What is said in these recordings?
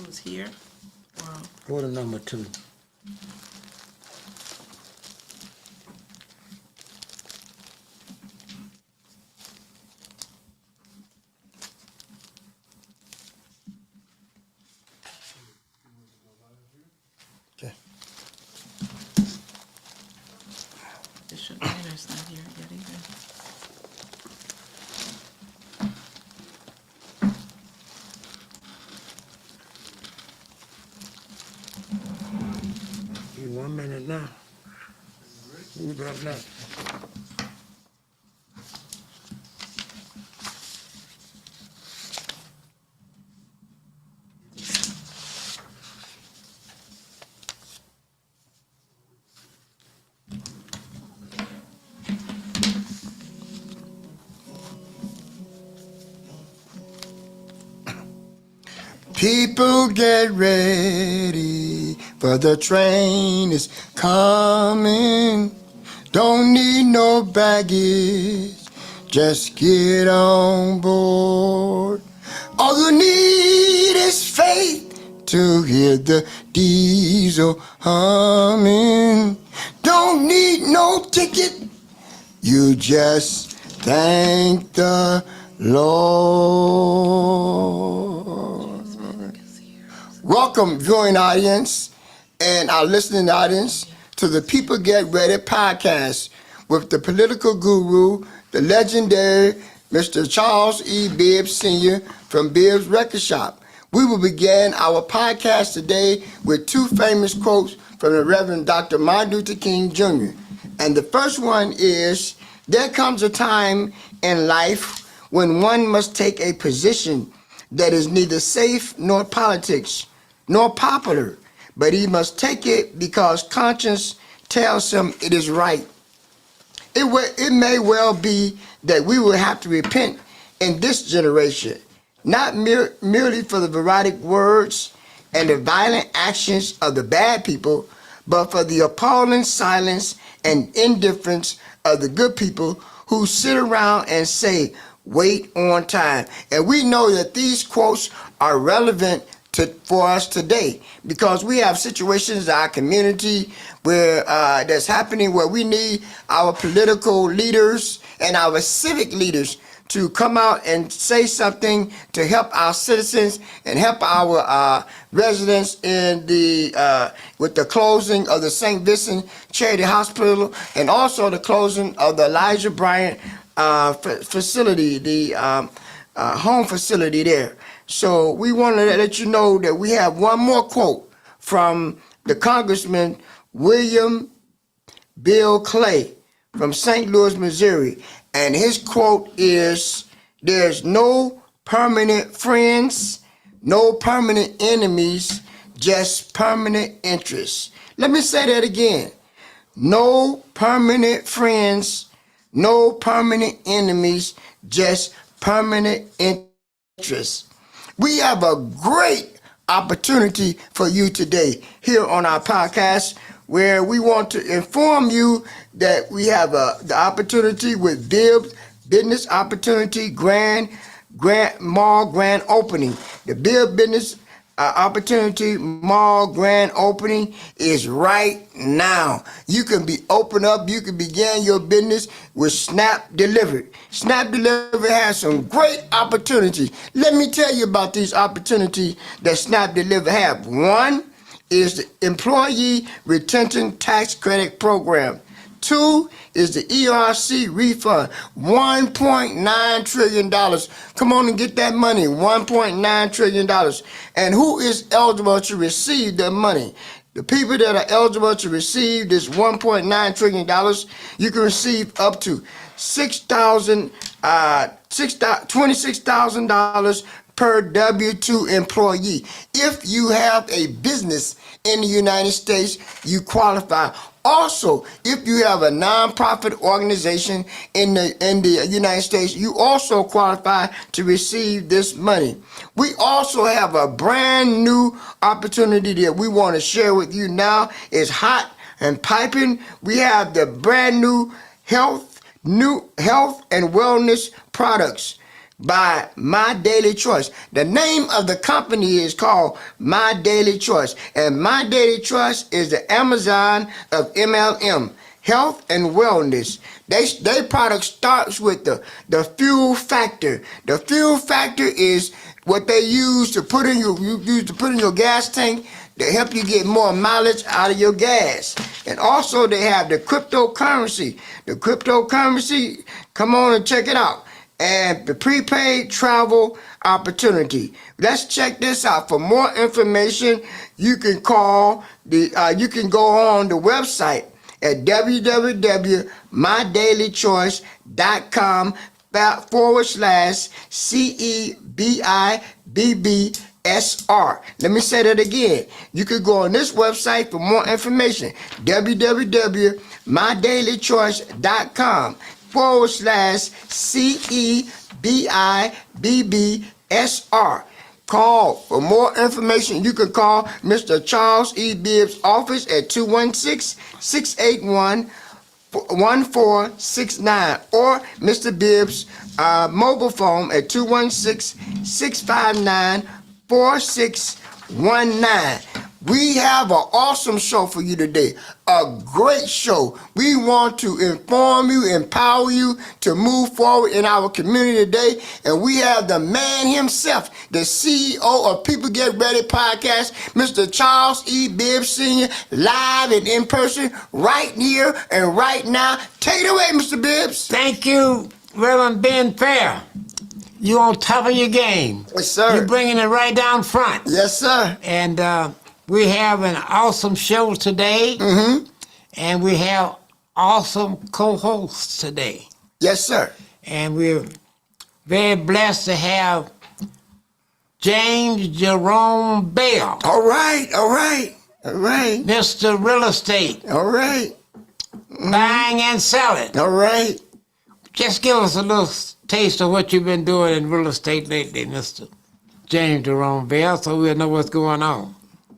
Who's here? Wow. Order number 2. Okay. Bishop Maynard's not here yet either. Give me 1 minute now. Who's up next? People get ready, for the train is coming. Don't need no baggage, just get on board. All you need is faith to hear the diesel humming. Don't need no ticket, you just thank the Lord. Welcome, viewing audience and our listening audience, to the People Get Ready podcast with the political guru, the legendary Mr. Charles E. Bibb Sr. from Bibb's Record Shop. We will begin our podcast today with 2 famous quotes from the Reverend Dr. Martin Luther King Jr. And the first one is, "There comes a time in life when one must take a position that is neither safe nor politics, nor popular, but he must take it because conscience tells him it is right." It may well be that we will have to repent in this generation, not merely for the neurotic words and the violent actions of the bad people, but for the appalling silence and indifference of the good people who sit around and say, "Wait on time." And we know that these quotes are relevant for us today, because we have situations in our community where that's happening, where we need our political leaders and our civic leaders to come out and say something to help our citizens and help our residents in with the closing of the St. Vincent Charity Hospital, and also the closing of the Elijah Bryant facility, the home facility there. So we want to let you know that we have one more quote from the Congressman William Bill Clay from St. Louis, Missouri. And his quote is, "There's no permanent friends, no permanent enemies, just permanent interests." Let me say that again. No permanent friends, no permanent enemies, just permanent interests. We have a great opportunity for you today here on our podcast, where we want to inform you that we have the opportunity with Bibb Business Opportunity Grand Mall Grand Opening. The Bibb Business Opportunity Mall Grand Opening is right now. You can be open up, you can begin your business with Snap Delivery. Snap Delivery has some great opportunities. Let me tell you about these opportunities that Snap Delivery have. One is the Employee Retention Tax Credit Program. 2 is the ERC refund, $1.9 trillion. Come on and get that money, $1.9 trillion. And who is eligible to receive that money? The people that are eligible to receive this $1.9 trillion, you can receive up to $26,000 per W-2 employee. If you have a business in the United States, you qualify. Also, if you have a nonprofit organization in the United States, you also qualify to receive this money. We also have a brand new opportunity that we want to share with you now. It's hot and piping. We have the brand new health and wellness products by My Daily Choice. The name of the company is called My Daily Choice, and My Daily Choice is the Amazon of MLM, health and wellness. They product starts with the fuel factor. The fuel factor is what they use to put in your gas tank to help you get more mileage out of your gas. And also they have the cryptocurrency. The cryptocurrency, come on and check it out. And the prepaid travel opportunity. Let's check this out. For more information, you can call you can go on the website at www.mydaillychoice.com/CEBIBBSR. Let me say that again. You could go on this website for more information. www.mydaillychoice.com/CEBIBBSR. Call for more information. You can call Mr. Charles E. Bibb's office at 216-681-1469 or Mr. Bibb's mobile phone at 216-659-4619. We have an awesome show for you today, a great show. We want to inform you, empower you to move forward in our community today, and we have the man himself, the CEO of People Get Ready podcast, Mr. Charles E. Bibb Sr., live and in person right here and right now. Take it away, Mr. Bibbs. Thank you, Reverend Ben Fair. You on top of your game. Yes, sir. You're bringing it right down front. Yes, sir. And we have an awesome show today, and we have awesome co-hosts today. Yes, sir. And we're very blessed to have James Jerome Bell, All right, all right, all right, Mr. Real Estate, all right, buying and selling. all right. Just give us a little taste of what you've been doing in real estate lately, Mr. James Jerome Bell, so we'll know what's going on.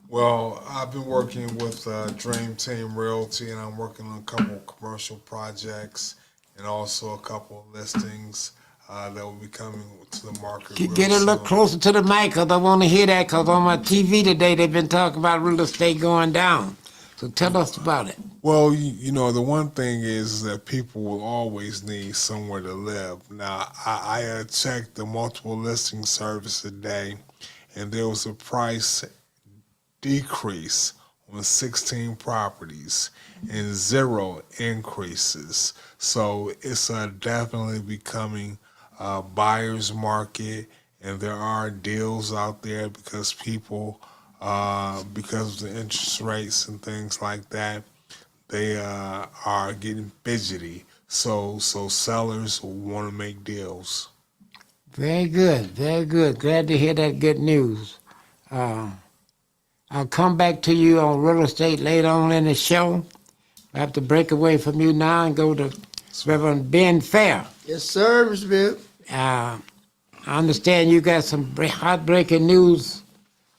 Well, I've been working with Dream Team Realty, and I'm working on a couple of commercial projects and also a couple of listings that will be coming to the market. Get a little soon. closer to the mic, because I want to hear that, because on my TV today they've been talking about real estate going down. So tell us about it. Well, you know, the one thing is that people will always need somewhere to live. Now, I checked the multiple listing service today, and there was a price decrease on 16 properties and 0 increases. So it's definitely becoming a buyer's market, and there are deals out there because people, because of the interest rates and things like that, they are getting fidgety. So sellers want to make deals. Very good, very good. Glad to hear that good news. I'll come back to you on real estate later on in the show. I have to break away from you now and go to Reverend Ben Fair. Yes, sir, Mr. Bibb. I understand you got some heartbreaking news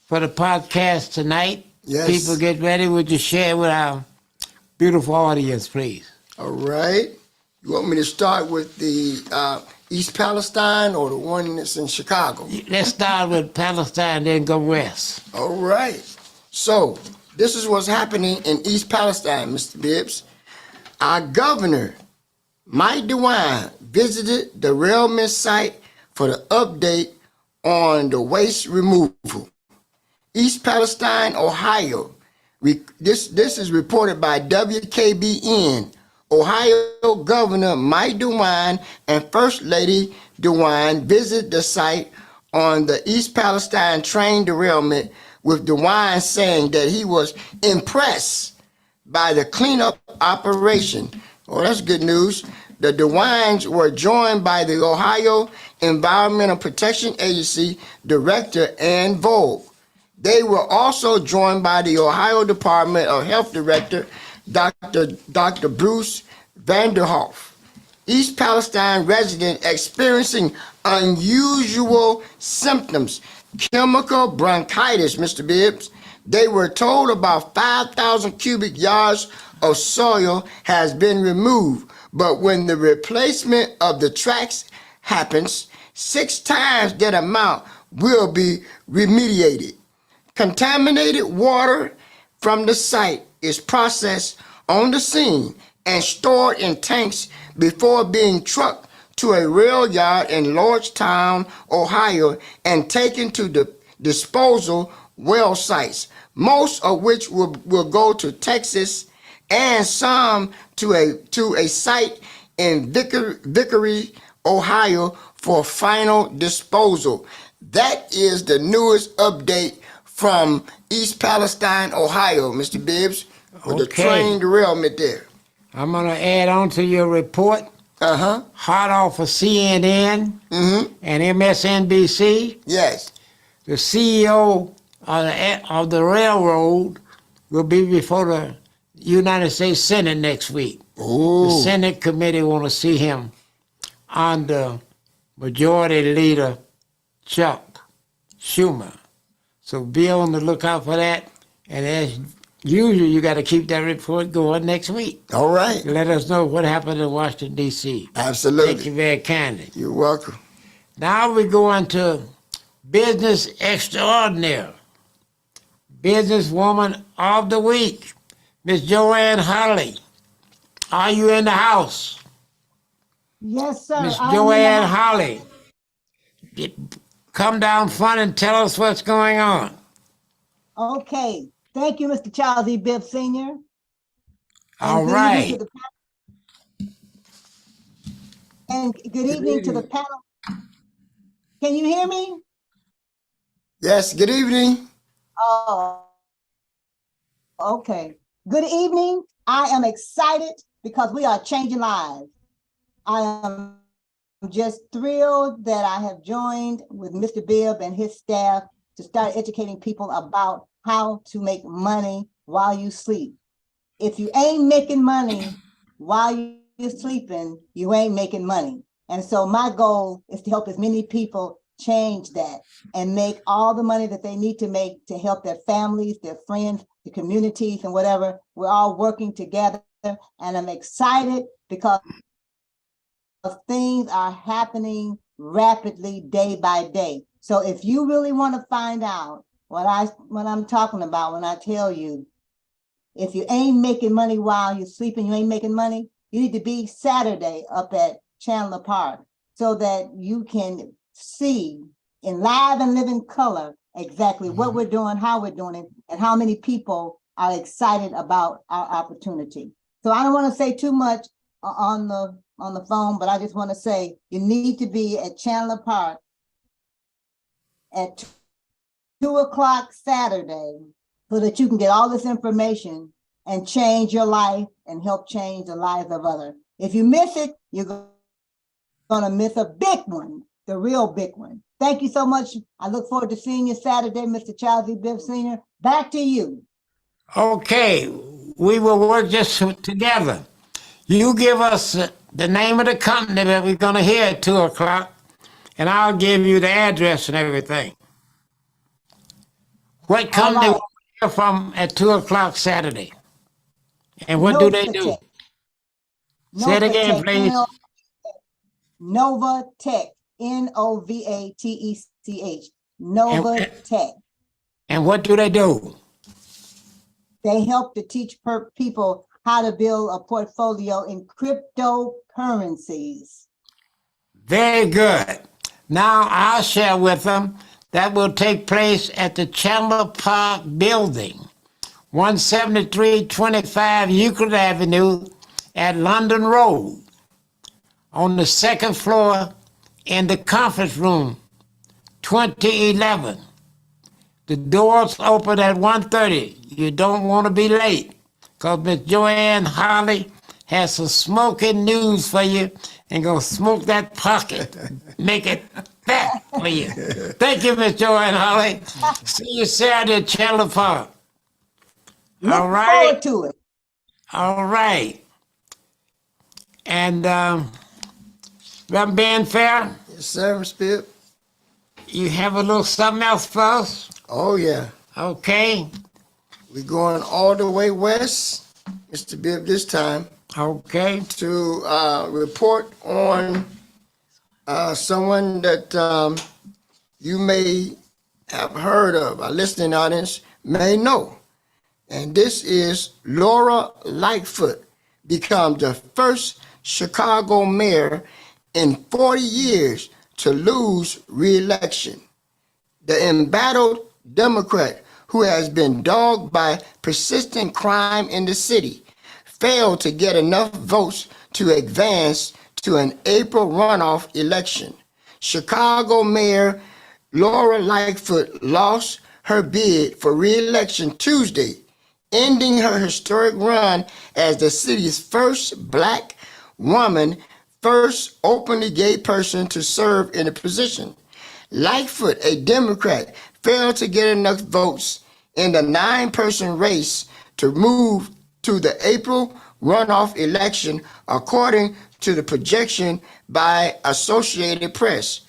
for the podcast tonight. Yes. People get ready. Would you share with our beautiful audience, please? All right. You want me to start with the East Palestine or the one that's in Chicago? Let's start with Palestine, then go west. All right. So, this is what's happening in East Palestine, Mr. Bibbs. Our governor, Mike DeWine, visited the railment site for the update on the waste removal. East Palestine, Ohio. This is reported by WKBN. Ohio Governor Mike DeWine and First Lady DeWine visited the site on the East Palestine train derailment, with DeWine saying that he was impressed by the cleanup operation. Oh, that's good news. The DeWines were joined by the Ohio Environmental Protection Agency Director Ann Vogue. They were also joined by the Ohio Department of Health Director Dr. Bruce Vanderhoff. East Palestine resident experiencing unusual symptoms, chemical bronchitis, Mr. Bibbs. They were told about 5,000 cubic yards of soil has been removed, but when the replacement of the tracks happens, 6 times that amount will be remediated. Contaminated water from the site is processed on the scene and stored in tanks before being trucked to a rail yard in Lordstown, Ohio, and taken to the disposal well sites, most of which will go to Texas and some to a site in Vickery, Ohio for final disposal. That is the newest update from East Palestine, Ohio, Mr. Bibbs, with the Okay. train derailment there. I'm going to add on to your report, Uh-huh. hot off of CNN and MSNBC. Yes. The CEO of the railroad will be before the United States Senate next week. Ooh. The Senate committee want to see him under Majority Leader Chuck Schumer. So be on the lookout for that. And as usual, you got to keep that report going next week. All right. Let us know what happened in Washington, D.C. Absolutely. Thank you very kindly. You're welcome. Now we go into Business Extraordinary. Businesswoman of the Week, Miss Joanne Holly. Are you in the house? Yes, sir. Miss I'm in Joanne the- Holly. Come down front and tell us what's going on. Okay. Thank you, Mr. Charles E. Bibb Sr. All good evening right. to the and good evening to the panel. Can you hear me? Yes, good evening. Oh, okay. Good evening. I am excited because we are changing lives. I am just thrilled that I have joined with Mr. Bibb and his staff to start educating people about how to make money while you sleep. If you ain't making money while you're sleeping, you ain't making money. And so my goal is to help as many people change that and make all the money that they need to make to help their families, their friends, the communities, and whatever. We're all working together, and I'm excited because things are happening rapidly day by day. So if you really want to find out what I'm talking about when I tell you, if you ain't making money while you're sleeping, you ain't making money, you need to be Saturday up at Chandler Park so that you can see in live and living color exactly what we're doing, how we're doing it, and how many people are excited about our opportunity. So I don't want to say too much on the phone, but I just want to say you need to be at Chandler Park at 2 o'clock Saturday so that you can get all this information and change your life and help change the lives of others. If you miss it, you're going to miss a big one, the real big one. Thank you so much. I look forward to seeing you Saturday, Mr. Charles E. Bibb Sr. Back to you. Okay, we will work this together. You give us the name of the company that we're going to hear at 2 o'clock, and I'll give you the address and everything. What company right. will we hear from at 2 o'clock Saturday? And what do they do? Say it again, Novatech, please. Novatech, Novatech, Novatech. And what do they do? They help to teach people how to build a portfolio in cryptocurrencies. Very good. Now I'll share with them that will take place at the Chandler Park Building, 17325 Euclid Avenue at London Road, on the second floor in the conference room, 2011. The doors open at 1:30. You don't want to be late because Miss Joanne Holly has some smoking news for you and gonna smoke that pocket, make it fat for you. Thank you, Miss Joanne Holly. See you Saturday at Chandler Park. Look All right. forward to it. All right. And Reverend Ben Fair, Yes, sir, Mr. Bibb. you have a little something else for us? Oh, yeah. Okay. We're going all the way west, Mr. Bibb, this time, Okay. to report on someone that you may have heard of, our listening audience may know. And this is Laura Lightfoot, become the first Chicago mayor in 40 years to lose re-election. The embattled Democrat, who has been dogged by persistent crime in the city, failed to get enough votes to advance to an April runoff election. Chicago Mayor Laura Lightfoot lost her bid for re-election Tuesday, ending her historic run as the city's first black woman, first openly gay person to serve in the position. Lightfoot, a Democrat, failed to get enough votes in the 9-person race to move to the April runoff election, according to the projection by Associated Press.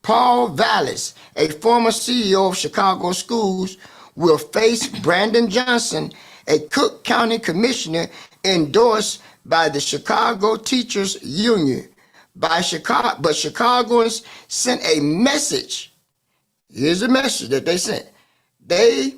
Paul Vallis, a former CEO of Chicago Schools, will face Brandon Johnson, a Cook County commissioner endorsed by the Chicago Teachers Union. But Chicagoans sent a message. Here's the message that they sent. They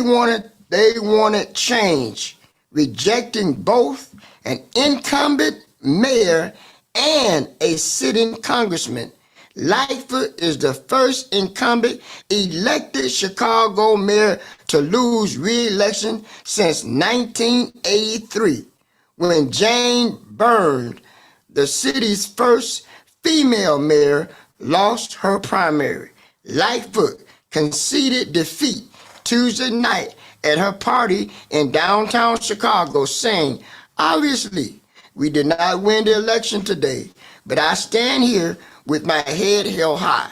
wanted change, rejecting both an incumbent mayor and a sitting congressman. Lightfoot is the first incumbent elected Chicago mayor to lose re-election since 1983, when Jane Byrne, the city's first female mayor, lost her primary. Lightfoot conceded defeat Tuesday night at her party in downtown Chicago, saying, "Obviously, we did not win the election today, but I stand here with my head held high."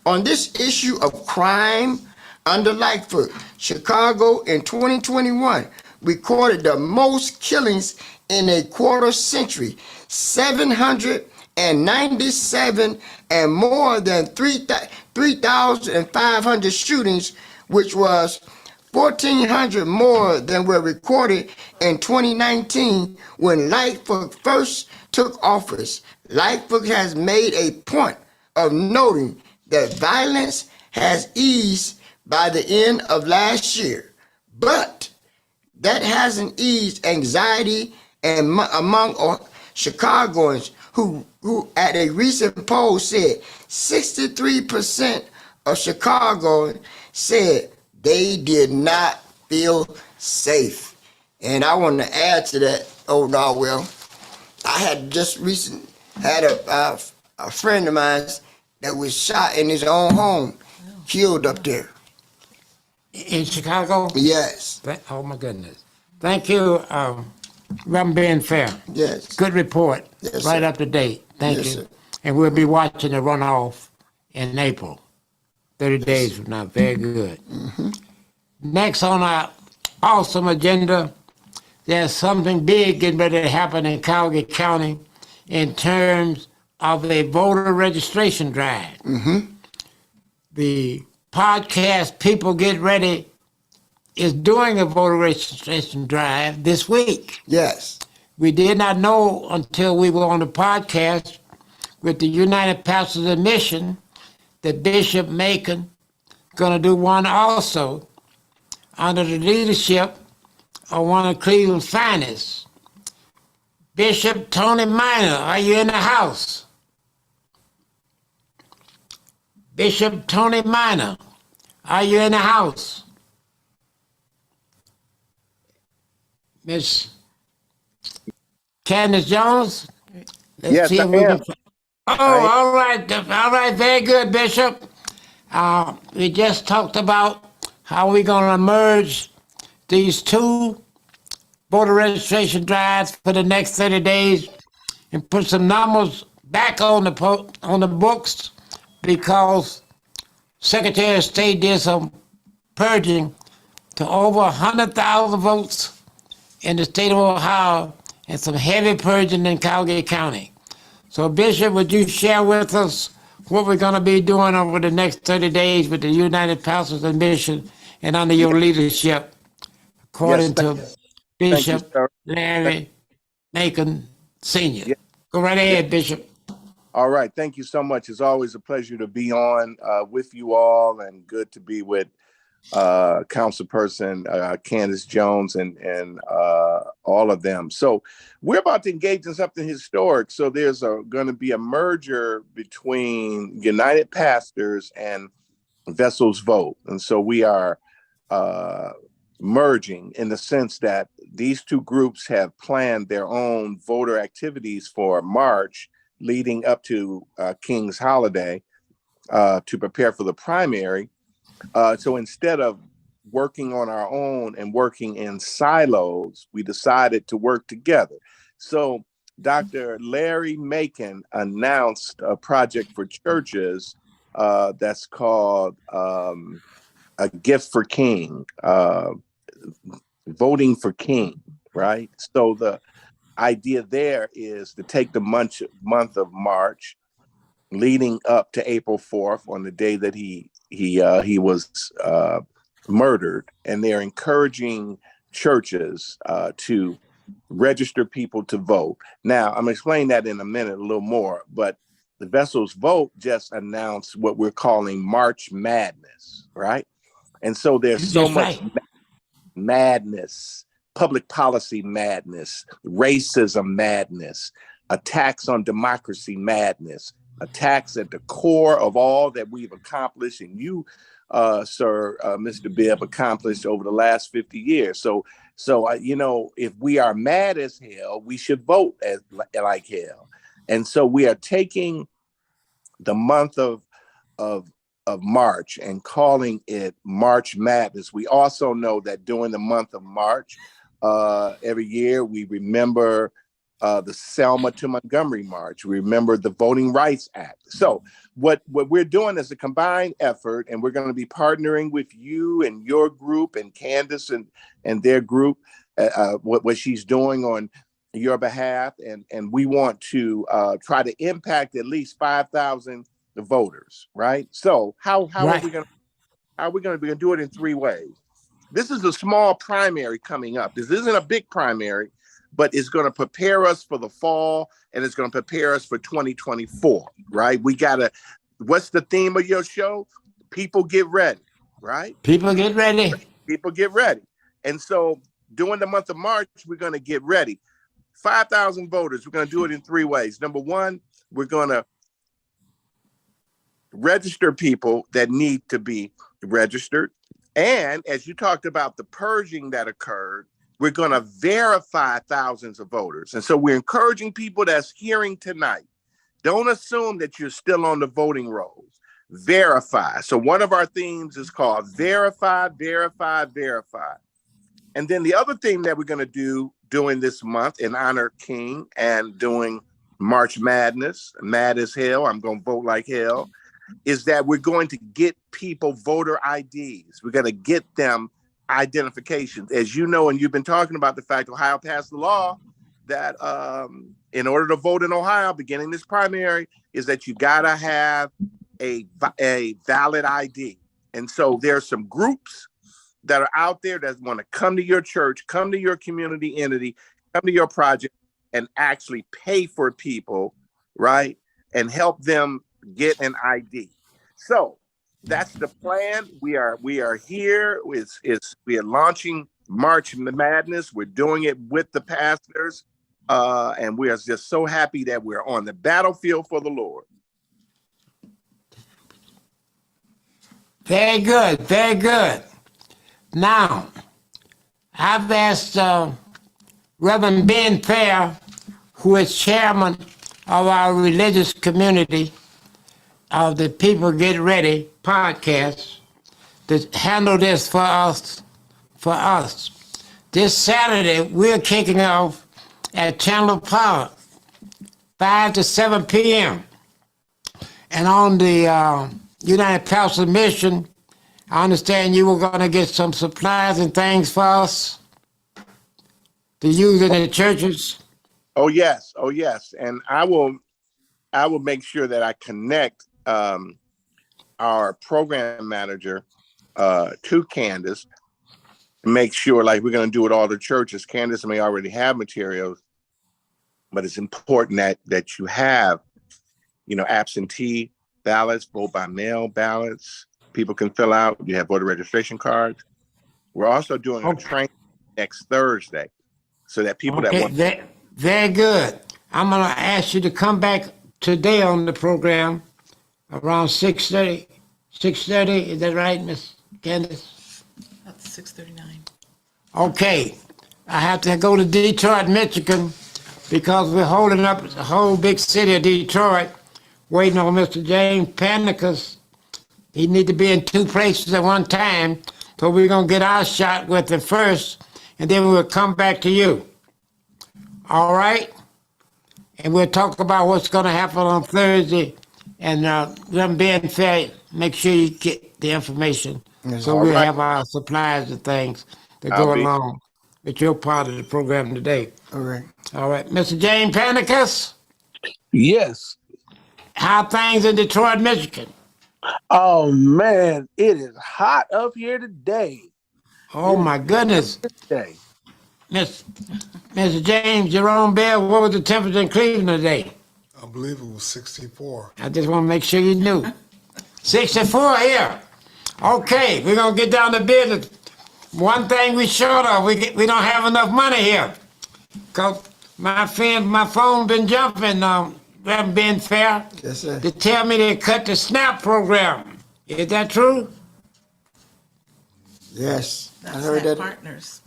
On this issue of crime under Lightfoot, Chicago in 2021 recorded the most killings in a quarter century, 797, and more than 3,500 shootings, which was 1,400 more than were recorded in 2019 when Lightfoot first took office. Lightfoot has made a point of noting that violence has eased by the end of last year, but that hasn't eased anxiety among Chicagoans who at a recent poll said 63% of Chicagoans said they did not feel safe. And I want to add to that, I had just recently had a friend of mine that was shot in his own home, killed up there. In Chicago? Yes. Oh my goodness. Thank you, Reverend Ben Fair. Yes. Good report. Yes, right sir. up to date. Thank Yes, you. sir. And we'll be watching the runoff in April. 30 days from now. Very good. Next on our awesome agenda, there's something big getting ready to happen in Calgary County in terms of a voter registration drive. The podcast People Get Ready is doing a voter registration drive this week. Yes. We did not know until we were on the podcast with the United Pastors of Mission that Bishop Macon going to do one also under the leadership of one of Cleveland's finest. Bishop Tony Minor, are you in the house? Bishop Tony Minor, are you in the house? Miss Candace Jones? Let's Yes, see if I we am. can. Oh, all right, very good, Bishop. We just talked about how we're going to merge these two voter registration drives for the next 30 days and put some numbers back on the books because Secretary of State did some purging to over 100,000 votes in the state of Ohio and some heavy purging in Calgary County. So, Bishop, would you share with us what we're going to be doing over the next 30 days with the United Pastors of Mission and under your leadership, according to Bishop sir. Larry Macon Sr.? Yes. Go right ahead, Bishop. All right. Thank you so much. It's always a pleasure to be on with you all, and good to be with Councilperson Candace Jones and all of them. So we're about to engage in something historic. So there's going to be a merger between United Pastors and Vessels Vote. And so we are merging in the sense that these two groups have planned their own voter activities for March leading up to King's holiday to prepare for the primary. So instead of working on our own and working in silos, we decided to work together. So Dr. Larry Macon announced a project for churches that's called A Gift for King, voting for King, right? So the idea there is to take the month of March leading up to April 4th, on the day that he was murdered, and they're encouraging churches to register people to vote. Now, I'm gonna explain that in a minute a little more, but the Vessels Vote just announced what we're calling March Madness, right? And so there's so much madness, public policy madness, racism madness, attacks on democracy madness, attacks at the core of all that we've accomplished, and you, sir, Mr. Bibb, accomplished over the last 50 years. So you know, if we are mad as hell, we should vote like hell. And so we are taking the month of March and calling it March Madness. We also know that during the month of March, every year we remember the Selma to Montgomery March. We remember the Voting Rights Act. So what we're doing is a combined effort, and we're going to be partnering with you and your group and Candace and their group, what she's doing on your behalf. And we want to try to impact at least 5,000 voters, right? So how are we going to do it in 3 ways? This is a small primary coming up. This isn't a big primary, but it's going to prepare us for the fall, and it's going to prepare us for 2024, right? What's the theme of your show? People get ready, right? People get ready. People get ready. And so during the month of March, we're going to get ready. 5,000 voters. We're going to do it in 3 ways. Number one, we're going to register people that need to be registered. And as you talked about the purging that occurred, we're going to verify thousands of voters. And so we're encouraging people that's hearing tonight, don't assume that you're still on the voting rolls. Verify. So one of our themes is called Verify, Verify, Verify. And then the other thing that we're going to do during this month in honor of King and doing March Madness, mad as hell, I'm going to vote like hell, is that we're going to get people voter IDs. We're going to get them identifications. As you know, and you've been talking about the fact Ohio passed the law that in order to vote in Ohio, beginning this primary, is that you got to have a valid ID. And so there's some groups that are out there that want to come to your church, come to your community entity, come to your project, and actually pay for people, right? And help them get an ID. So that's the plan. We are here. We are launching March Madness. We're doing it with the pastors, and we are just so happy that we're on the battlefield for the Lord. Very good, very good. Now, I've asked Reverend Ben Fair, who is chairman of our religious community of the People Get Ready podcast, to handle this for us. This Saturday, we're kicking off at Chandler Park, 5 to 7 p.m. And on the United Pastors Mission, I understand you were going to get some supplies and things for us to use in the churches. Oh yes. And I will make sure that I connect our program manager to Candace, make sure, like we're going to do with all the churches. Candace may already have materials, but it's important that you have absentee ballots, vote by mail ballots. People can fill out. You have voter registration cards. We're also doing a training next Thursday, so that people that want. Very good. I'm going to ask you to come back today on the program around 6:30. 6:30, is that right, Miss Candace? That's 6:39. Okay. I have to go to Detroit, Michigan, because we're holding up the whole big city of Detroit, waiting on Mr. James Panicus. He need to be in two places at one time, so we're going to get our shot with it first, and then we'll come back to you. All right? And we'll talk about what's going to happen on Thursday, and them being fair, make sure you get the information so All we'll right. have our supplies and things that I'll go be- along with your part of the program today. All right. All right, Mr. James Panicus, Yes. how things in Detroit, Michigan? Oh man, it is hot up here today. Oh my goodness, Today. Mr. James Jerome Bell, what was the temperature in Cleveland today? I believe it was 64. I just want to make sure you knew. 64 here. Okay, we're gonna get down to business. One thing we short of, we don't have enough money here. Cause my phone been jumping. Haven't been fair. Yes, sir. They tell me they cut the SNAP program. Is that true? Yes, I That's heard not that. partners.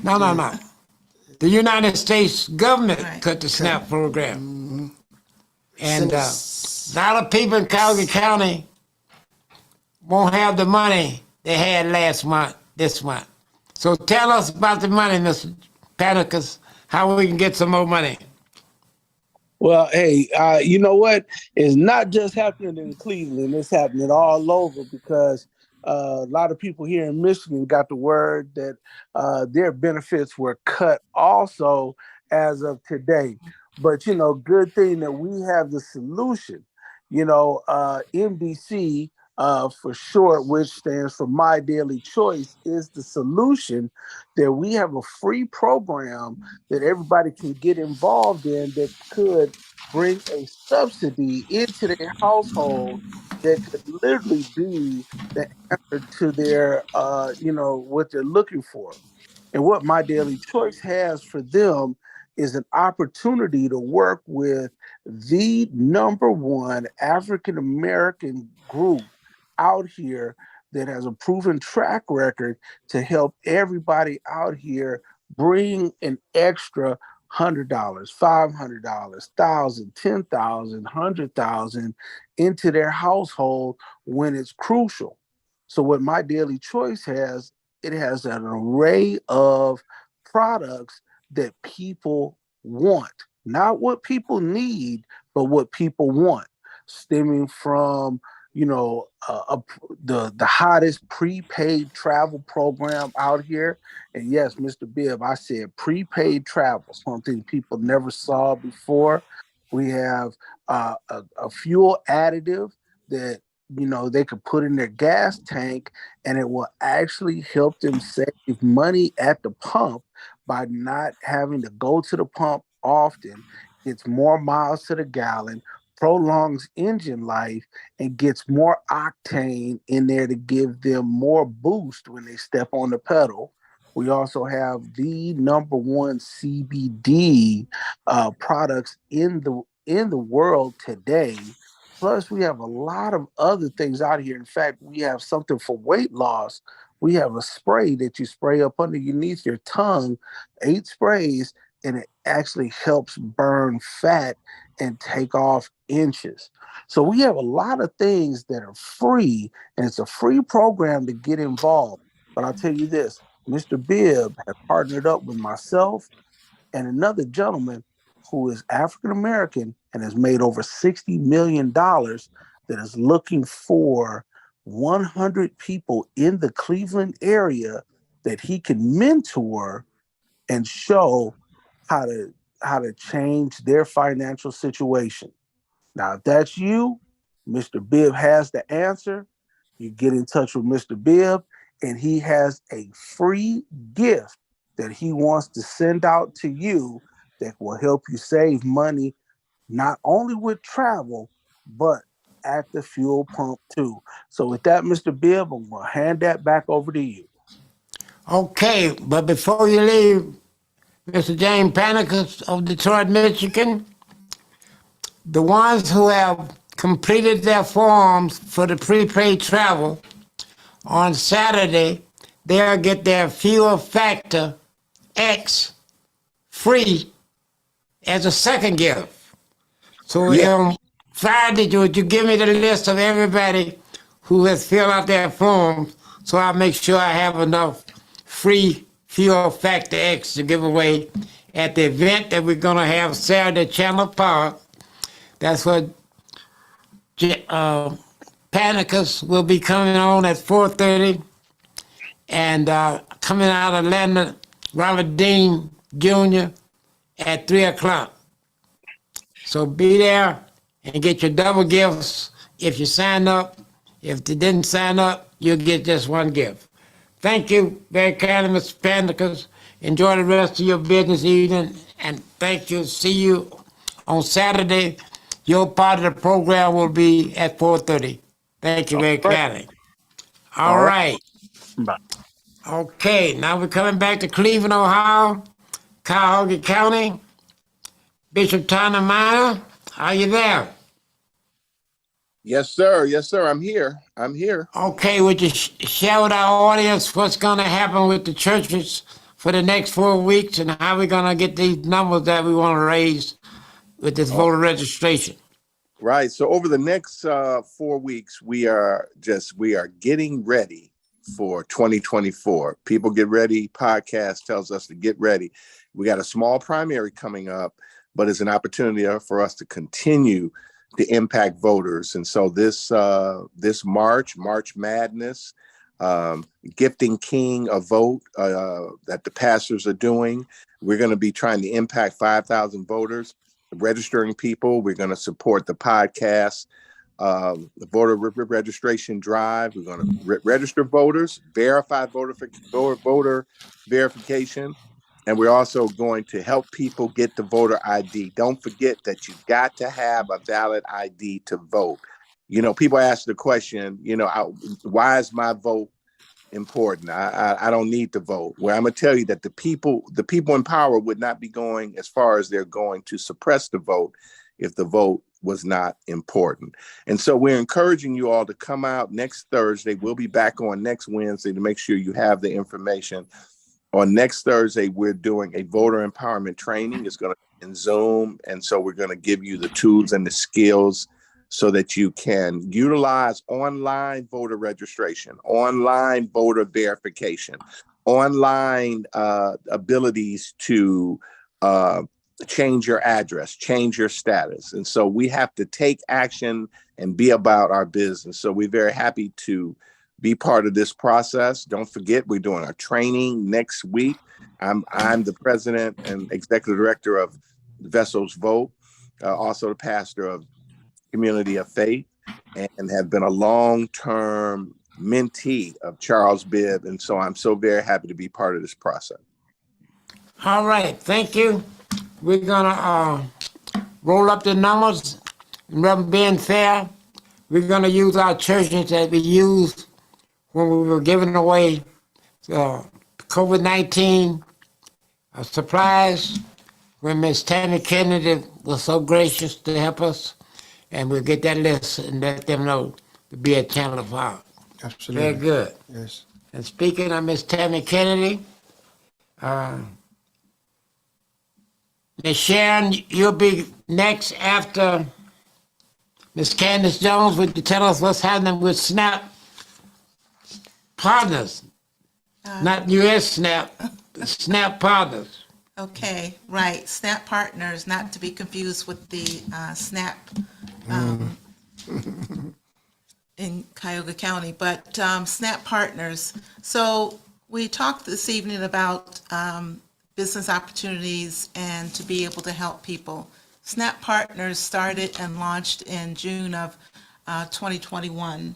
No. The United States government Right. cut the SNAP program. And a Since- lot of people in Calgary County won't have the money they had this month. So tell us about the money, Mr. Panicus, how we can get some more money. Well, hey, you know what? It's not just happening in Cleveland, it's happening all over because a lot of people here in Michigan got the word that their benefits were cut also as of today. But, good thing that we have the solution. MDC for short, which stands for My Daily Choice, is the solution that we have a free program that everybody can get involved in that could bring a subsidy into their household that could literally be the answer to their, what they're looking for. And what My Daily Choice has for them is an opportunity to work with the number one African American group out here that has a proven track record to help everybody out here bring an extra $100, $500, $1,000, $10,000, $100,000 into their household when it's crucial. So what My Daily Choice has, it has an array of products that people want, not what people need, but what people want, stemming from the hottest prepaid travel program out here. And yes, Mr. Bibb, I said prepaid travel, something people never saw before. We have a fuel additive that they could put in their gas tank, and it will actually help them save money at the pump by not having to go to the pump often. Gets more miles to the gallon, prolongs engine life, and gets more octane in there to give them more boost when they step on the pedal. We also have the number one CBD products in the world today. Plus, we have a lot of other things out here. In fact, we have something for weight loss. We have a spray that you spray up underneath your tongue, 8 sprays, and it actually helps burn fat and take off inches. So we have a lot of things that are free, and it's a free program to get involved. But I'll tell you this, Mr. Bibb has partnered up with myself and another gentleman who is African American and has made over $60 million that is looking for 100 people in the Cleveland area that he can mentor and show how to change their financial situation. Now, if that's you, Mr. Bibb has the answer. You get in touch with Mr. Bibb, and he has a free gift that he wants to send out to you that will help you save money not only with travel, but at the fuel pump too. So with that, Mr. Bibb, I'm going to hand that back over to you. Okay, but before you leave, Mr. James Panicus of Detroit, Michigan, the ones who have completed their forms for the prepaid travel on Saturday, they'll get their fuel factor X free as a second gift. So Yeah. Friday, would you give me the list of everybody who has filled out their forms so I'll make sure I have enough free fuel factor X to give away at the event that we're going to have Saturday at Chandler Park. That's what Panicus will be coming on at 4:30, and coming out of Atlanta, Robert Dean Jr. at 3 o'clock. So be there and get your double gifts if you sign up. If you didn't sign up, you'll get just one gift. Thank you very kindly, Mr. Panicus. Enjoy the rest of your business evening, and thank you. See you on Saturday. Your part of the program will be at 4:30. Thank you very Right. kindly. All All right. right. Bye. Okay, now we're coming back to Cleveland, Ohio, Cuyahoga County. Bishop Tanner Minor, are you there? Yes, sir. Yes, sir. I'm here. I'm here. Okay, would you share with our audience what's going to happen with the churches for the next 4 weeks and how we're going to get these numbers that we want to raise with this voter registration? Right. So over the next 4 weeks, we are getting ready for 2024. People Get Ready podcast tells us to get ready. We got a small primary coming up, but it's an opportunity for us to continue to impact voters. And so this March Madness, Gifting King a Vote that the pastors are doing, we're going to be trying to impact 5,000 voters. Registering people. We're going to support the podcast, the voter registration drive. We're going to register voters, verify voter verification, and we're also going to help people get the voter ID. Don't forget that you got to have a valid ID to vote. You know, people ask the question, why is my vote important? I don't need to vote. Well, I'm gonna tell you that the people in power would not be going as far as they're going to suppress the vote if the vote was not important. And so we're encouraging you all to come out next Thursday. We'll be back on next Wednesday to make sure you have the information. On next Thursday, we're doing a voter empowerment training. It's going to be in Zoom. And so we're going to give you the tools and the skills so that you can utilize online voter registration, online voter verification, online abilities to change your address, change your status. And so we have to take action and be about our business. So we're very happy to be part of this process. Don't forget, we're doing our training next week. I'm the president and executive director of Vessels Vote, also the pastor of Community of Faith, and have been a long-term mentee of Charles Bibb. And so I'm so very happy to be part of this process. All right, thank you. We're gonna roll up the numbers. And being fair, we're gonna use our churches that we used when we were giving away COVID-19 supplies, when Miss Tammy Kennedy was so gracious to help us. And we'll get that list and let them know to be at Chandler Park. Absolutely. Very good. Yes. And speaking of Miss Tammy Kennedy, Miss Sharon, you'll be next after Miss Candace Jones. Would you tell us what's happening with SNAP partners? Not U.S. SNAP, SNAP partners. Okay, right. SNAP partners, not to be confused with the SNAP in Cuyahoga County, but SNAP partners. So we talked this evening about business opportunities and to be able to help people. SNAP partners started and launched in June of 2021.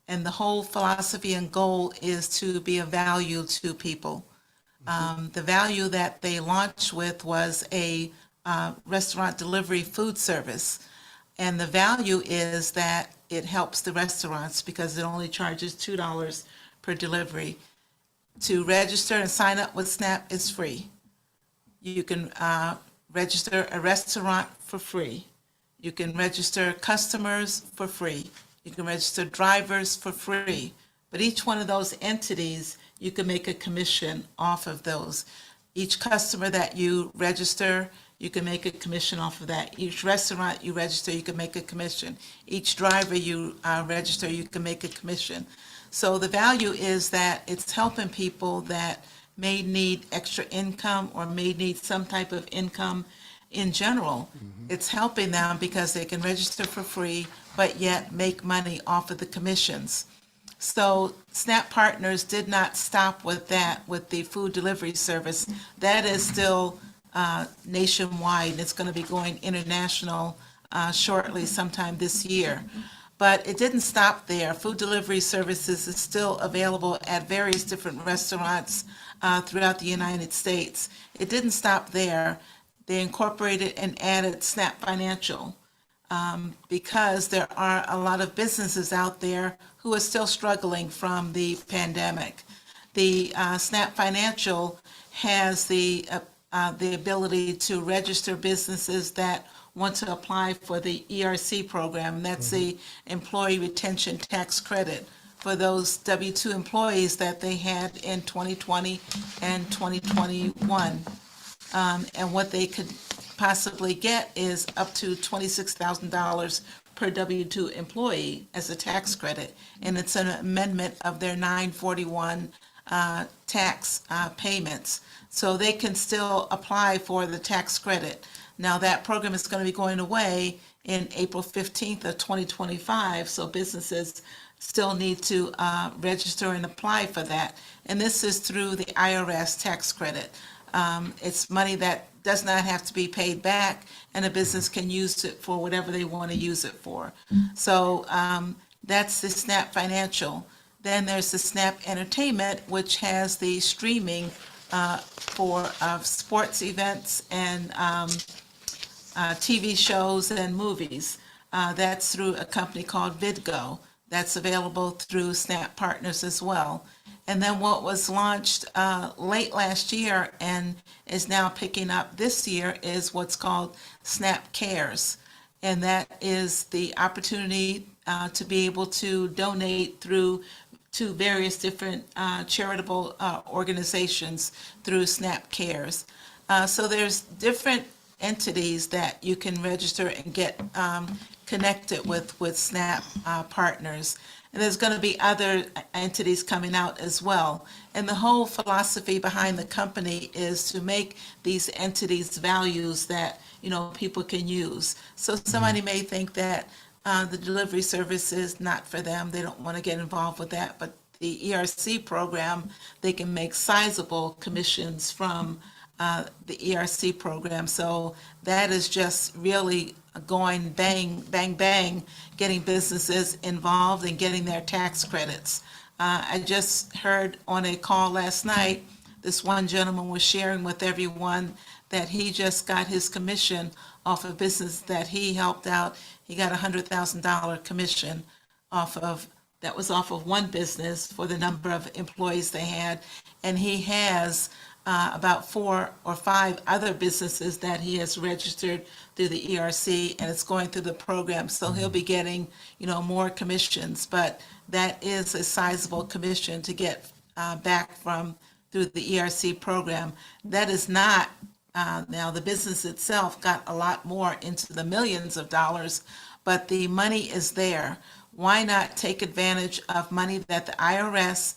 And the whole philosophy and goal is to be of value to people. The value that they launched with was a restaurant delivery food service. And the value is that it helps the restaurants because it only charges $2 per delivery. To register and sign up with SNAP is free. You can register a restaurant for free. You can register customers for free. You can register drivers for free. But each one of those entities, you can make a commission off of those. Each customer that you register, you can make a commission off of that. Each restaurant you register, you can make a commission. Each driver you register, you can make a commission. So the value is that it's helping people that may need extra income or may need some type of income in general. It's helping them because they can register for free, but yet make money off of the commissions. So SNAP Partners did not stop with that, with the food delivery service. That is still nationwide, and it's going to be going international shortly, sometime this year. But it didn't stop there. Food delivery services is still available at various different restaurants throughout the United States. It didn't stop there. They incorporated and added SNAP Financial because there are a lot of businesses out there who are still struggling from the pandemic. The SNAP Financial has the ability to register businesses that want to apply for the ERC program. That's the Employee Retention Tax Credit for those W-2 employees that they had in 2020 and 2021. And what they could possibly get is up to $26,000 per W-2 employee as a tax credit. And it's an amendment of their 941 tax payments. So they can still apply for the tax credit. Now, that program is going to be going away in April 15th of 2025, so businesses still need to register and apply for that. And this is through the IRS tax credit. It's money that does not have to be paid back, and a business can use it for whatever they want to use it for. So that's the SNAP Financial. Then there's the SNAP Entertainment, which has the streaming for sports events and TV shows and movies. That's through a company called Vidgo. That's available through SNAP Partners as well. And then what was launched late last year and is now picking up this year is what's called SNAP Cares. And that is the opportunity to be able to donate through to various different charitable organizations through SNAP Cares. So there's different entities that you can register and get connected with SNAP Partners. And there's going to be other entities coming out as well. And the whole philosophy behind the company is to make these entities values that, you know, people can use. So somebody may think that the delivery service is not for them. They don't want to get involved with that. But the ERC program, they can make sizable commissions from the ERC program. So that is just really going bang, bang, bang, getting businesses involved and getting their tax credits. I just heard on a call last night, this one gentleman was sharing with everyone that he just got his commission off of business that he helped out. He got $100,000 commission that was off of one business for the number of employees they had. And he has about 4 or 5 other businesses that he has registered through the ERC, and it's going through the program. So he'll be getting, you know, more commissions, but that is a sizable commission to get back from through the ERC program. That is not, now the business itself got a lot more into the millions of dollars, but the money is there. Why not take advantage of money that the IRS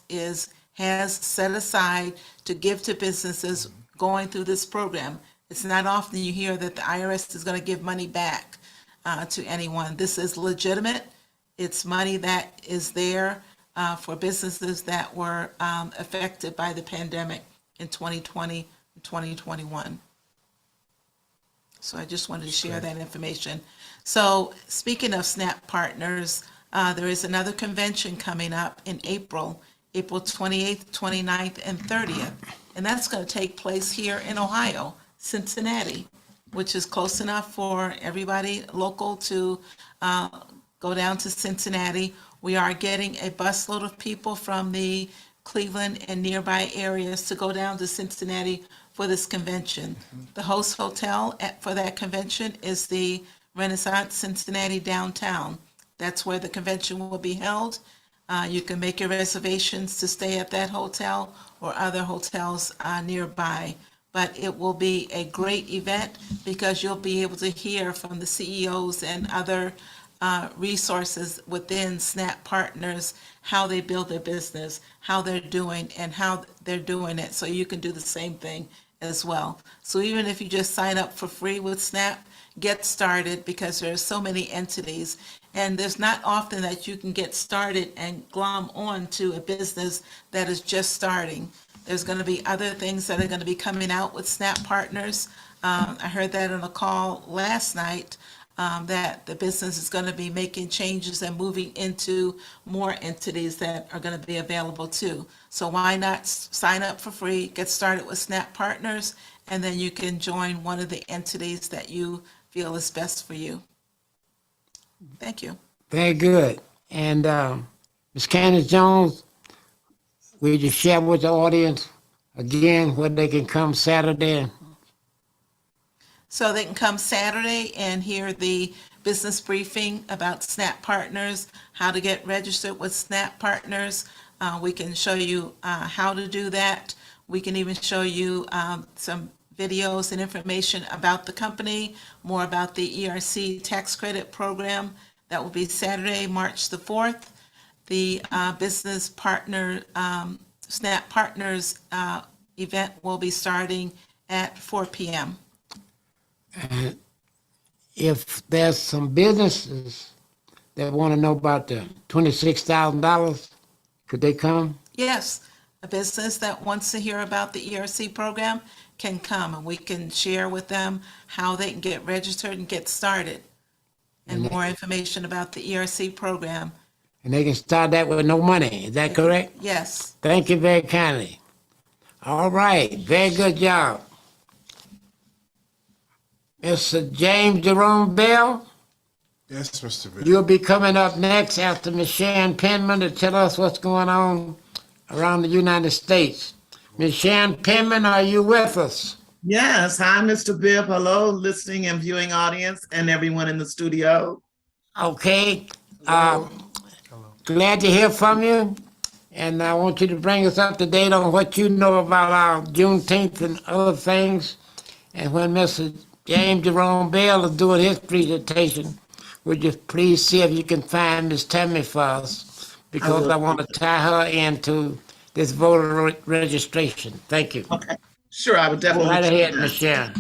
has set aside to give to businesses going through this program? It's not often you hear that the IRS is going to give money back to anyone. This is legitimate. It's money that is there for businesses that were affected by the pandemic in 2020 and 2021. So I just wanted to share that information. So speaking of SNAP Partners, there is another convention coming up in April 28th, 29th, and 30th. And that's going to take place here in Ohio, Cincinnati. which is close enough for everybody local to go down to Cincinnati. We are getting a busload of people from the Cleveland and nearby areas to go down to Cincinnati for this convention. The host hotel for that convention is the Renaissance Cincinnati downtown. That's where the convention will be held. You can make your reservations to stay at that hotel or other hotels nearby. But it will be a great event because you'll be able to hear from the CEOs and other resources within Snap Partners, how they build their business, how they're doing, and how they're doing it. So you can do the same thing as well. So even if you just sign up for free with Snap, get started because there are so many entities. And there's not often that you can get started and glom on to a business that is just starting. There's going to be other things that are going to be coming out with Snap Partners. I heard that on a call last night, that the business is going to be making changes and moving into more entities that are going to be available too. So why not sign up for free, get started with Snap Partners, and then you can join one of the entities that you feel is best for you. Thank you. Very good. And Ms. Candace Jones, will you share with the audience again where they can come Saturday? So they can come Saturday and hear the business briefing about Snap Partners, how to get registered with Snap Partners. We can show you how to do that. We can even show you some videos and information about the company, more about the ERC tax credit program. That will be Saturday, March the 4th. The business partner, Snap Partners event will be starting at 4 p.m. And if there's some businesses that want to know about the $26,000, could they come? Yes, a business that wants to hear about the ERC program can come and we can share with them how they can get registered and get started and more information about the ERC program. And they can start that with no money. Is that correct? Yes. Thank you very kindly. All right. Very good job. Mr. James Jerome Bell, Yes, Mr. Bibb. you'll be coming up next after Ms. Sharon Penman to tell us what's going on around the United States. Ms. Sharon Penman, are you with us? Yes. Hi, Mr. Bibb. Hello, listening and viewing audience and everyone in the studio. Okay. Glad to hear from you. And I want you to bring us up to date on what you know about our Juneteenth and other things. And when Mr. James Jerome Bell is doing his presentation, would you please see if you can find Miss Tammy for us? Because I want to tie her into this voter registration. Thank you. Okay. Sure, I would Go definitely. right do ahead, that. Ms. Sharon.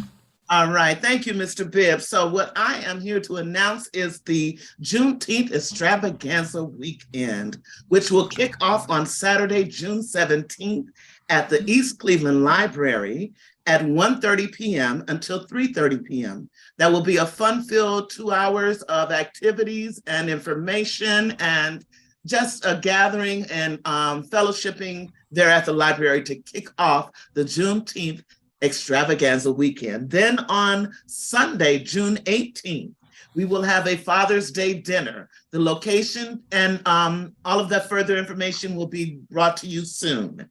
All right. Thank you, Mr. Bibb. So what I am here to announce is the Juneteenth Extravaganza Weekend, which will kick off on Saturday, June 17th at the East Cleveland Library at 1:30 p.m. until 3:30 p.m. That will be a fun-filled 2 hours of activities and information and just a gathering and fellowshipping there at the library to kick off the Juneteenth Extravaganza Weekend. Then on Sunday, June 18th, we will have a Father's Day dinner. The location and all of that further information will be brought to you soon.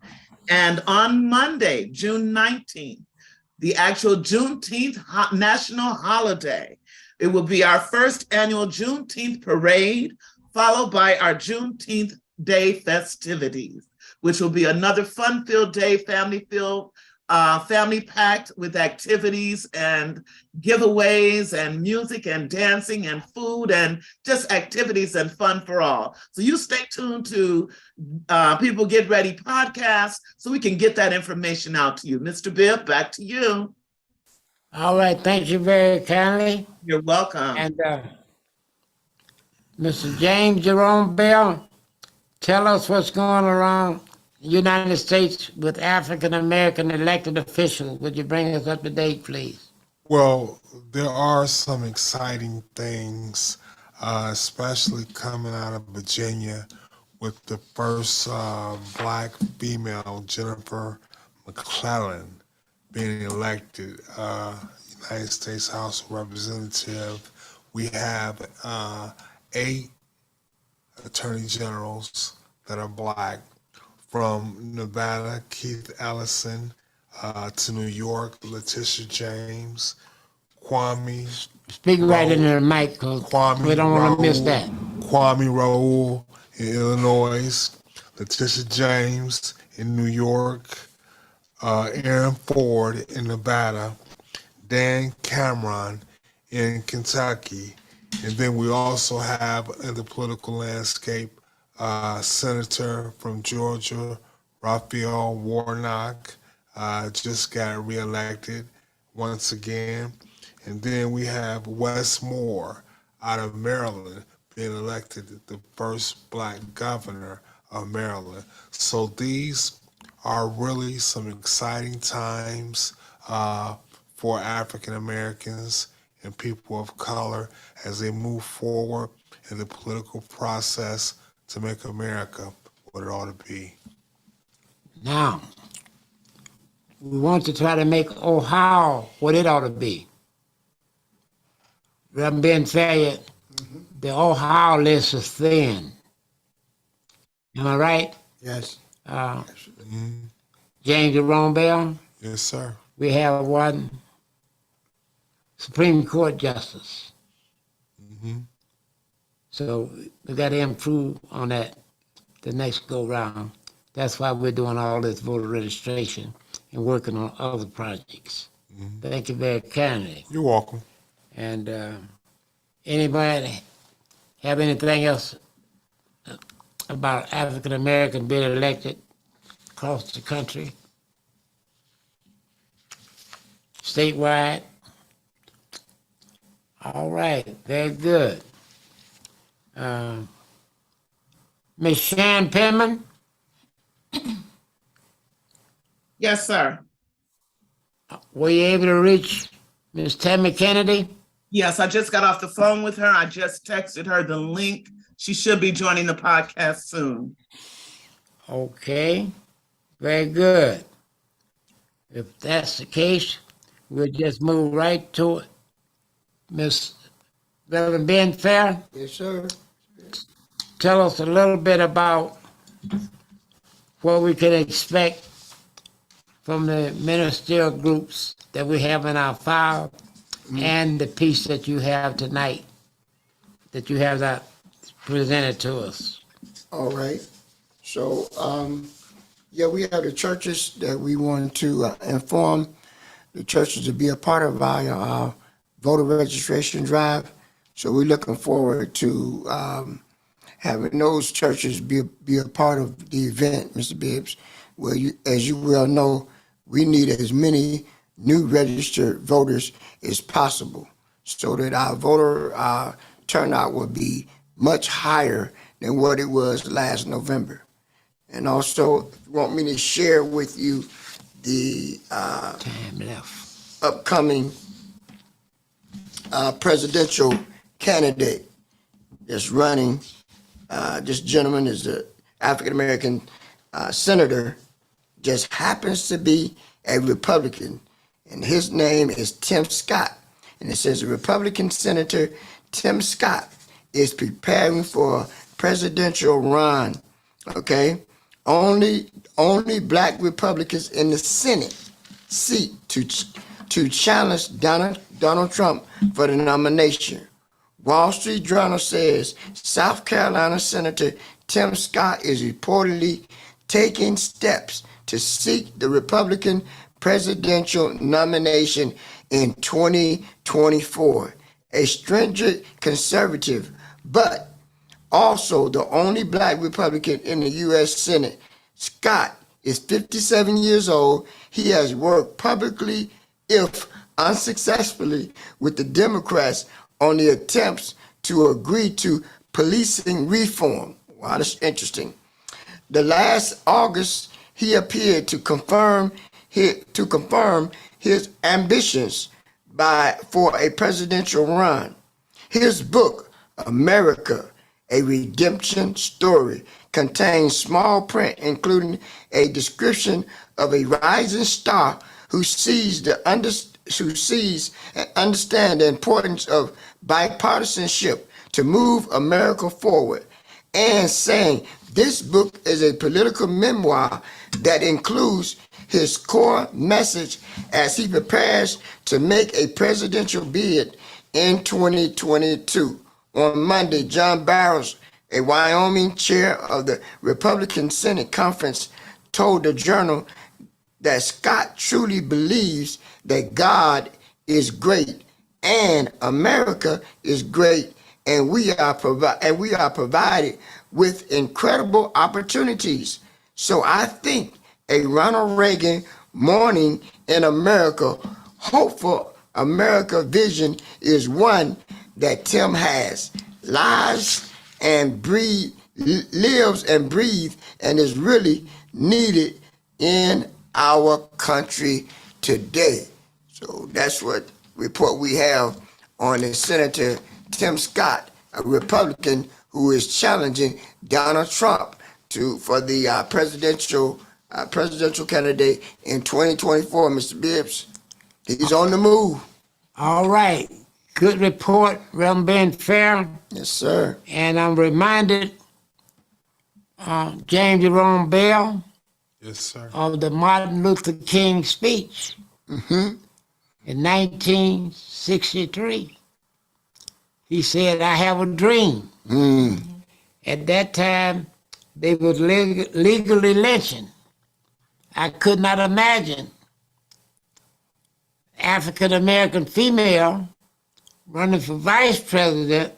And on Monday, June 19th, the actual Juneteenth national holiday, it will be our first annual Juneteenth parade, followed by our Juneteenth Day festivities, which will be another fun-filled day, family-filled, family-packed with activities and giveaways and music and dancing and food and just activities and fun for all. So you stay tuned to People Get Ready podcast so we can get that information out to you. Mr. Bibb, back to you. All right. Thank you very kindly. You're welcome. And Mr. James Jerome Bell, tell us what's going around the United States with African American elected officials. Would you bring us up to date, please? Well, there are some exciting things, especially coming out of Virginia with the first Black female, Jennifer McClellan, being elected United States House of Representatives. We have 8 attorney generals that are black. From Nevada, Keith Ellison, to New York, Letitia James, Kwame Speak right into the mic, cause we don't want to miss that. Kwame Raoul in Illinois, Letitia James in New York, Aaron Ford in Nevada, Dan Cameron in Kentucky, and then we also have in the political landscape Senator from Georgia, Raphael Warnock, just got reelected once again. And then we have Wes Moore out of Maryland being elected the first black governor of Maryland. So these are really some exciting times for African Americans and people of color as they move forward in the political process to make America what it ought to be. Now, we want to try to make Ohio what it ought to be. I'm being fair, the Ohio list is thin. Am I right? Yes. James Jerome Bell, Yes, sir. we have one Supreme Court justice. So we got to improve on that the next go round. That's why we're doing all this voter registration and working on other projects. Thank you very kindly. You're welcome. And anybody have anything else about African American being elected across the country, statewide? All right, very good. Ms. Shan Penman, Yes, sir. were you able to reach Ms. Tammy Kennedy? Yes, I just got off the phone with her. I just texted her the link. She should be joining the podcast soon. Okay, very good. If that's the case, we'll just move right to it. Ms. Reverend Ben Fair, Yes, sir. tell us a little bit about what we can expect from the ministerial groups that we have in our file and the piece that you have tonight, that you have that presented to us. All right. So, yeah, we have the churches that we want to inform the churches to be a part of our voter registration drive. So we're looking forward to having those churches be a part of the event, Mr. Bibbs. Well, as you well know, we need as many new registered voters as possible so that our voter turnout will be much higher than what it was last November. And also, if you want me to share with you the Time left. upcoming presidential candidate that's running. This gentleman is the African-American senator, just happens to be a Republican, and his name is Tim Scott. And it says the Republican Senator Tim Scott is preparing for a presidential run, okay? Only black Republicans in the Senate seat to challenge Donald Trump for the nomination. Wall Street Journal says South Carolina Senator Tim Scott is reportedly taking steps to seek the Republican presidential nomination in 2024. A stringent conservative, but also the only black Republican in the U.S. Senate. Scott is 57 years old. He has worked publicly, if unsuccessfully, with the Democrats on the attempts to agree to policing reform. Wow, that's interesting. The last August, he appeared to confirm his ambitions for a presidential run. His book, America, A Redemption Story, contains small print, including a description of a rising star who sees and understand the importance of bipartisanship to move America forward, and saying this book is a political memoir that includes his core message as he prepares to make a presidential bid in 2022. On Monday, John Barrows, a Wyoming chair of the Republican Senate Conference, told the Journal that Scott truly believes that God is great and America is great, and we are provided with incredible opportunities. So I think a Ronald Reagan Morning in America, hopeful America vision is one that Tim has, lives and breathe, lives and breathe, and is really needed in our country today. So that's what report we have on the Senator Tim Scott, a Republican who is challenging Donald Trump for the presidential candidate in 2024. Mr. Bibbs, he's on the move. All right. Good report, Reverend Ben Fair. Yes, sir. And I'm reminded, James Jerome Bell, Yes, sir. of the Martin Luther King speech in 1963. He said, I have a dream. At that time, they was legally lynching. I could not imagine African-American female running for vice president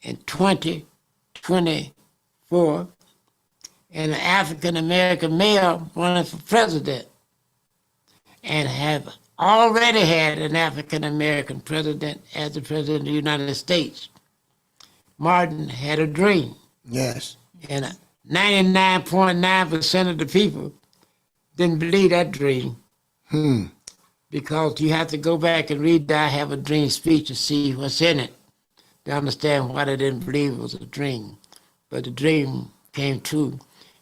in 2024 and an African-American male running for president, and have already had an African-American president as the president of the United States. Martin had a dream. Yes. And 99.9% of the people didn't believe that dream. Because you have to go back and read the I Have a Dream speech to see what's in it, to understand why they didn't believe it was a dream. But the dream came true,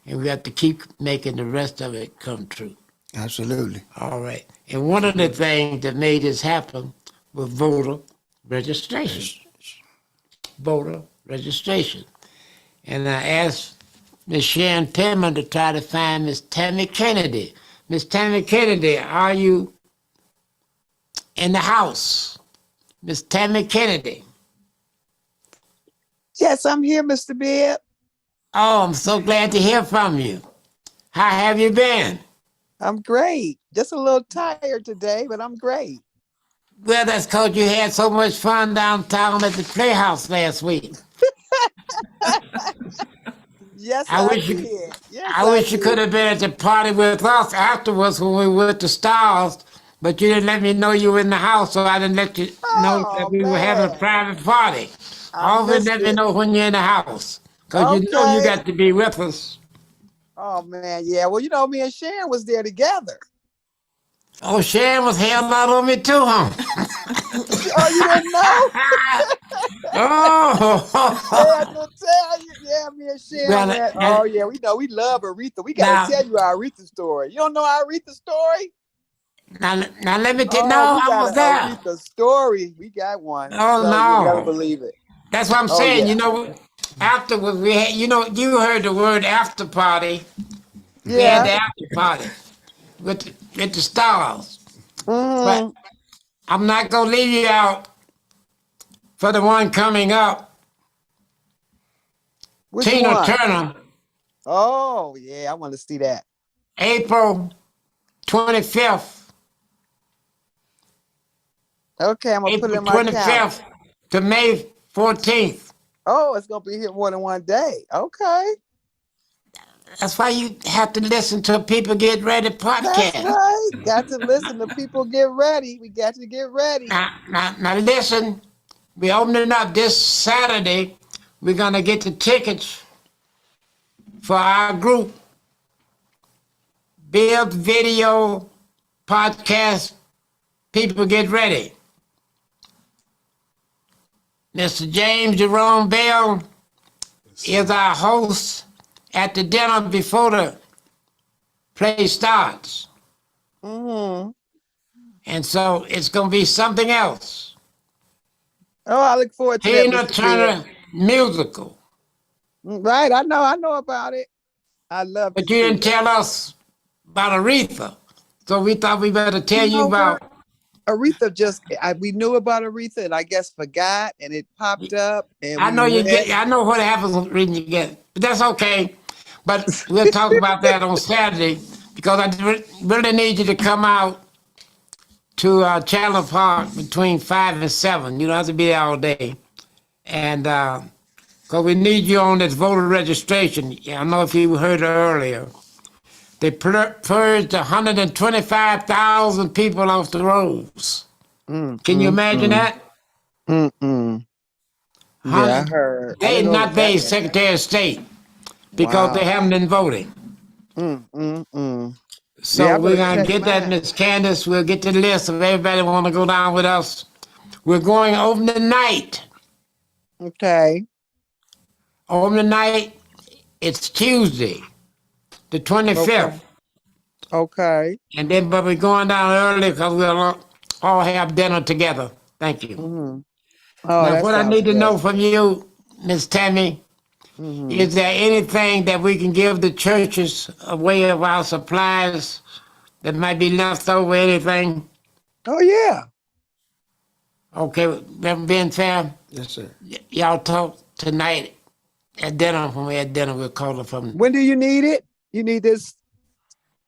and we have to keep making the rest of it come true. Absolutely. All right. And one of the things that made this happen was voter registration. Voter registration. And I asked Ms. Sharon Pittman to try to find Ms. Tammy Kennedy. Ms. Tammy Kennedy, are you in the house? Ms. Tammy Kennedy. Yes, I'm here, Mr. Bibb. Oh, I'm so glad to hear from you. How have you been? I'm great. Just a little tired today, but I'm great. Well, that's because you had so much fun downtown at the Playhouse last week. Yes, I I wish you- did. Yes, I wish you did. could have been at the party with us afterwards when we were at the Stars, but you didn't let me know you were in the house, so I didn't let you know Oh, that we were having a man. private party. I Always missed let me it. know when you're in the house, because you know you Okay. got to be with us. Oh, man. Yeah. Well, me and Sharon was there together. Oh, Sharon was hell out on me too, huh? Oh, you didn't know? Oh, Yeah, to tell you. Yeah, me and Sharon Well, went. now- Oh, yeah. We know we love Aretha. We got Now- to tell you our Aretha story. You don't know our Aretha story? now let me tell you, Oh, no, we I got was an there. Aretha story. We got one. Oh, So you'll never no. believe it. That's what I'm Oh, saying. yeah. You know, afterwards we had, you heard the word after party. We had the Yeah. after party with the Stars. But Mhm. I'm not gonna leave you out for the one coming up. Which Tina one? Turner, Oh, yeah. I want to see that. April 25th. Okay, I'm gonna put it April in my calendar. 25th to May 14th. Oh, it's gonna be here more than one day. Okay, That's why you have to listen to People Get Ready that's podcast. right. Got to listen to people get ready. We got to get ready. Now listen, we're opening up this Saturday. We're gonna get the tickets for our group, Bibb Video Podcast. People Get Ready. Mr. James Jerome Bell is our host at the dinner before the play starts. Mm-hmm. And so it's going to be something else. Oh, I look forward to that, Tina Mr. Bibb. Turner musical. Right, I know about it. I love to But you see didn't it. tell us about Aretha. So we thought we better tell You you know what? about. Aretha we knew about Aretha and I guess forgot and it popped up and I we know you read. get. I know what happens when reading you get, but that's okay. But we'll talk about that on Saturday because I really need you to come out to Chandler Park between 5 and 7. You don't have to be there all day, and because we need you on this voter registration. Yeah, I don't know if you heard earlier. They purged 125,000 people off the rolls. Mm, Can you mm, imagine mm, that? mm, mm. Yeah, I 100. heard. I They didn't know it not was that paid many. Secretary of State because they Wow. haven't been voting. Mm, mm, mm. Yeah, So I we're better gonna check get that, mine. Miss Candace. We'll get the list of everybody want to go down with us. We're going over the night. Okay. Over the night, it's Tuesday, the Okay. 25th. Okay. And then, but we're going down early because we'll all have dinner together. Thank you. Mm-hmm. Oh, Now, that what I sounds need to good. know from you, Miss Tammy, Mm-hmm. is there anything that we can give the churches a way of our supplies that might be left over, anything? Oh yeah. Okay, Reverend Ben Fair, Yes, sir. y'all talk tonight at dinner. When we had dinner, we'll call it from. When do you need it? You need this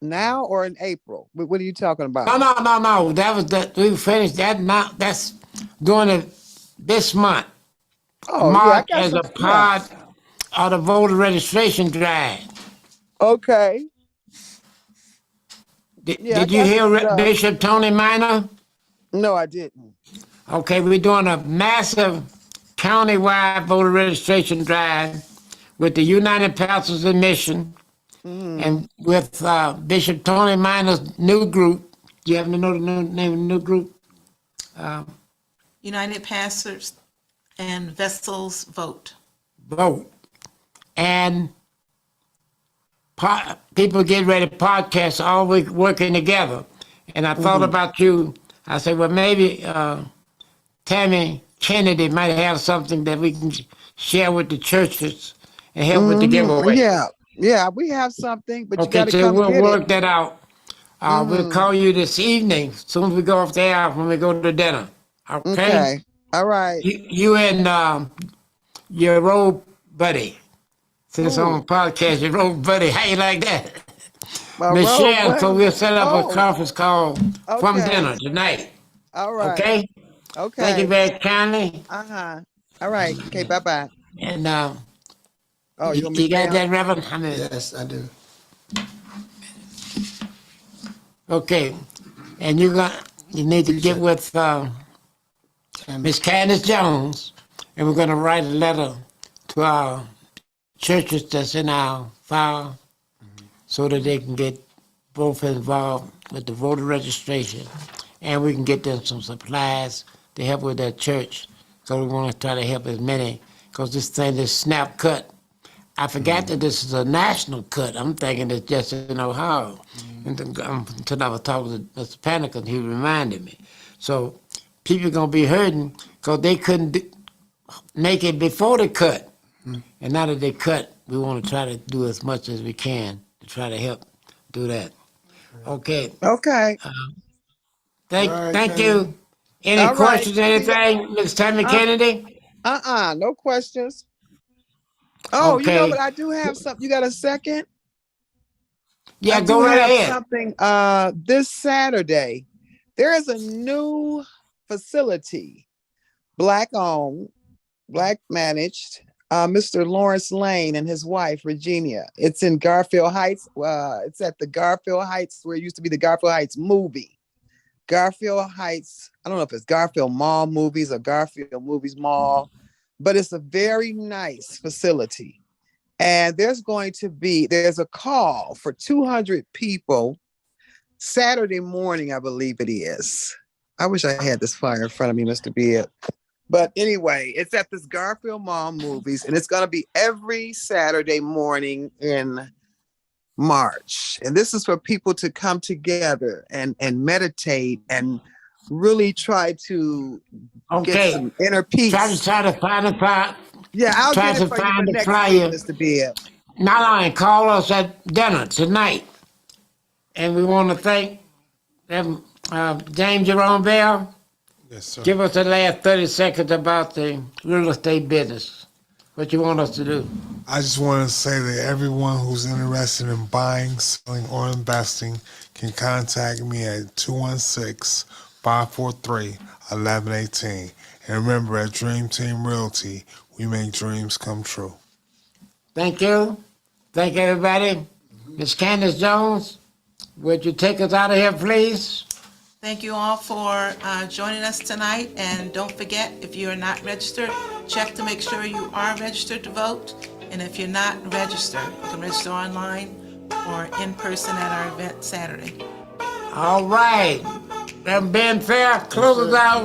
now or in April? What are you talking No, about? no, no, no. That was that. We finished that. Now that's doing it this month. Oh yeah, I March got as some. a Yeah. part of the voter registration drive. Okay. Did, Yeah, I did you got some hear stuff. Bishop Tony Minor? No, I didn't. Okay, we're doing a massive countywide voter registration drive with the United Pastors in Mission Mm-hmm. and with Bishop Tony Minor's new group. Do you happen to know the name of the new group? United Pastors and Vessels Vote. Vote. And people get ready to podcast all week working together. And I thought Mm-hmm. about you. I said, well, maybe Tammy Kennedy might have something that we can share with the churches and help with the Mm-hmm. giveaway. Yeah. Yeah, we have something, but you Okay, got to so come we'll get it. work that out. We'll Mm-hmm. call you this evening, as soon as we go off the air when we go to dinner. Okay? Okay. All right. You and your road buddy. Since on Who? the podcast, your road buddy. How you like that? My road Michelle, so buddy. we'll set up a Oh, conference call from okay. dinner tonight. All right. Okay? Thank you Okay. very kindly. Uh-huh. All right. Okay, bye-bye. And Oh, you you, want me to you stay got on? that, Reverend? I mean, Yes, I do. okay. And you need to get with Miss Candace Jones, and we're going to write a letter to our churches that's in our file so that they can get both involved with the voter registration and we can get them some supplies to help with their church. So we want to try to help as many because this thing is snap cut. I forgot that this is a national cut. I'm thinking it's just in Ohio. And until I was talking to Mr. Panic, he reminded me. So people going to be hurting because they couldn't make it before the cut. And now that they cut, we want to try to do as much as we can to try to help do that. Okay. Okay. Thank, All right, thank Tammy. you. Any All right. questions, See ya. anything, Ms. Tammy Uh, Kennedy? no questions. Oh, you know, Okay. but I do have something. You got a second? I Yeah, do go right have ahead. something this Saturday. There is a new facility, black owned, black managed. Mr. Lawrence Lane and his wife Regina. It's in Garfield Heights. It's at the Garfield Heights where it used to be the Garfield Heights movie. Garfield Heights. I don't know if it's Garfield Mall Movies or Garfield Movies Mall, but it's a very nice facility. And there's a call for 200 people Saturday morning, I believe it is. I wish I had this flyer in front of me, Mr. Bibb. But anyway, it's at this Garfield Mall Movies, and it's going to be every Saturday morning in March. And this is for people to come together and meditate and really try to get Okay. some inner peace. Try to find a Yeah, I'll try get it to for you for find the next flyer. week, Mr. Bibb. Not only call us at dinner tonight. And we want to thank them, James Jerome Bell. Yes, sir. Give us the last 30 seconds about the real estate business. What you want us to do? I just want to say that everyone who's interested in buying, selling, or investing can contact me at 216-543-1118. And remember, at Dream Team Realty, we make dreams come true. Thank you. Thank everybody. Ms. Candace Jones, would you take us out of here, please? Thank you all for joining us tonight, and don't forget, if you are not registered, check to make sure you are registered to vote, and if you're not registered, you can register online or in person at our event Saturday. All right. That being fair, close us out with